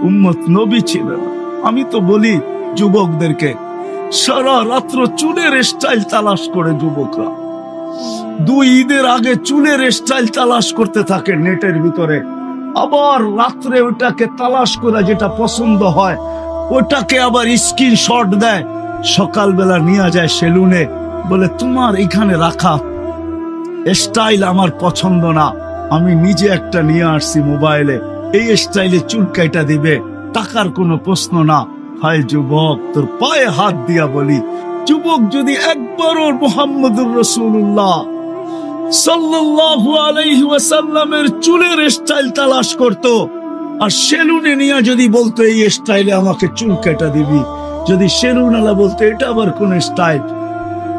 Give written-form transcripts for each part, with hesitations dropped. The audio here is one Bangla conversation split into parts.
উম্মত নবী ছিলেন। আমি তো বলি যুবকদেরকে, সারা রাত্র চুলের স্টাইল তালাশ করে যুবকরা 2 ঈদের আগে চুলের স্টাইল তালাশ করতে থাকে নেটের ভিতরে, আবার রাত্রে ওটাকে তালাশ করে যেটা পছন্দ হয় ওটাকে আবার স্ক্রিনশট দেয়, সকালবেলা নিয়ে যায় সেলুনে, বলে তোমার এখানে রাখা স্টাইল আমার পছন্দ না, আমি নিজে একটা নিয়ে আসছি মোবাইলে, এই স্টাইলে চুল কাটা দিবে, টাকার কোনো প্রশ্ন না। হায় যুবক, তোর পায়ে হাত দিয়া বলি, যুবক যদি একবারও মুহাম্মদুর রাসূলুল্লাহ সাল্লাল্লাহু আলাইহি ওয়াসাল্লামের চুলের স্টাইল তালাশ করত, আর সেলুনে নিয়ে যদি বলতো এই স্টাইলে আমাকে চুল কাটা দিবি, যদি সেলুনওয়ালা বলতো এটা আবার কোন স্টাইল,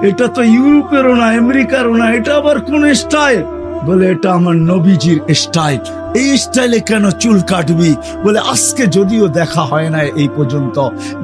এটা তো ইউরোপেরও না আমেরিকারও না, এটা আবার কোন স্টাইল, বলে এটা আমার নবীজির স্টাইল, এই স্টাইলে কেন চুল কাটবি? বলে আজকে যদিও দেখা হয় না এই পর্যন্ত,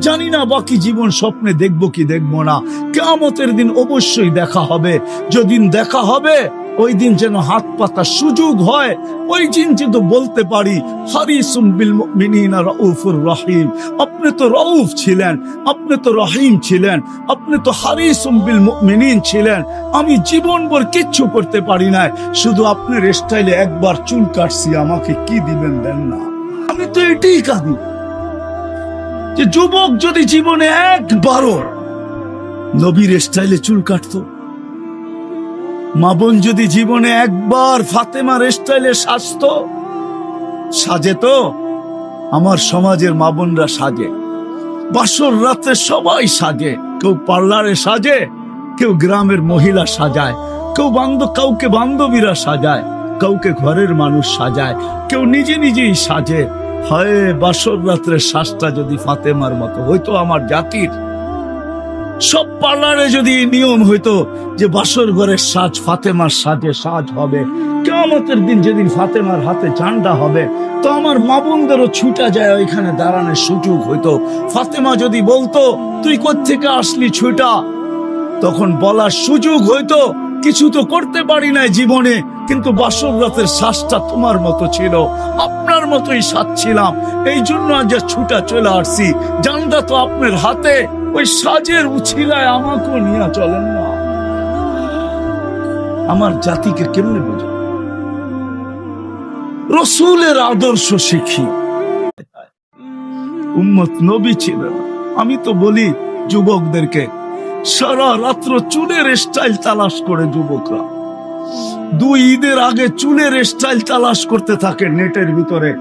জানি না বাকি জীবন স্বপ্নে দেখবো কি দেখবো না, কিয়ামতের দিন অবশ্যই দেখা হবে, যেদিন দেখা হবে ওই দিন যেন হাত পাতা সুযোগ হয়, ওই দিন যেন বলতে পারি হারিসুম বিল মুমিনিনা রাউফুর রহিম, আপনি তো রাউফ ছিলেন, আপনি তো রহিম ছিলেন, আপনি তো হারিসুম বিল মুমিনিন ছিলেন, আমি জীবনভর কিচ্ছু করতে পারি না, শুধু আপনার স্টাইলে একবার চুল কাটছি, আমাকে কি দিবেন দেন না। আমি তো এটাই কাঁদি যে যুবক যদি জীবনে একবারও নবীর স্টাইলে চুল কাটতো, মা বোন যদি জীবনে একবার ফাতেমার স্টাইলে সাজতো, সাজে তো আমার সমাজের মা বোনরা সাজে, বাসর রাতে সবাই সাজে, কেউ পার্লারে সাজে, কেউ গ্রামের মহিলা সাজায়, কেউ কাউকে বান্ধবীরা সাজায়, কাউকে ঘরের মানুষ সাজায়, কেউ নিজে নিজেই সাজে। হয় বাসর রাত্রের সাজটা যদি ফাতেমার মতো হইতো, আমার জাতির সব পার্লারে যদি নিয়ম হইতো যে বাসর ঘরের সাজ ফাতেমার সাজে সাজ হবে, কিয়ামতের দিন যেদিন ফাতেমার হাতে ঝান্ডা হবে, তো আমার মা বোনদেরও ছুটা যায় ওইখানে দাঁড়ানোর সুযোগ হইতো। ফাতেমা যদি বলতো তুই কোত্থেকে আসলি ছুটা, তখন বলার সুযোগ হইতো কিছু তো করতে পারি না জীবনে, কিন্তু বাসর রাতের শ্বাসটা তোমার মতো ছিল, আপনার মতোই সাজছিলাম, এই জন্য আজ ছুটা চলে আসছি, জানটা তো আপনার হাতে, ওই সাজের উছিলায় আমাকেও নিয়ে চলেন না। আমার জাতিকে কেমনে বোঝা, রসুলের আদর্শ শিখি, উম্মত নবী ছিলেন। আমি তো বলি যুবকদেরকে, সারা রাত্র চুলের স্টাইল তালাশ করে যুবকরা 2 ঈদের আগে চুলের স্টাইল তালাশ করতে থাকে নেটের ভিতরে,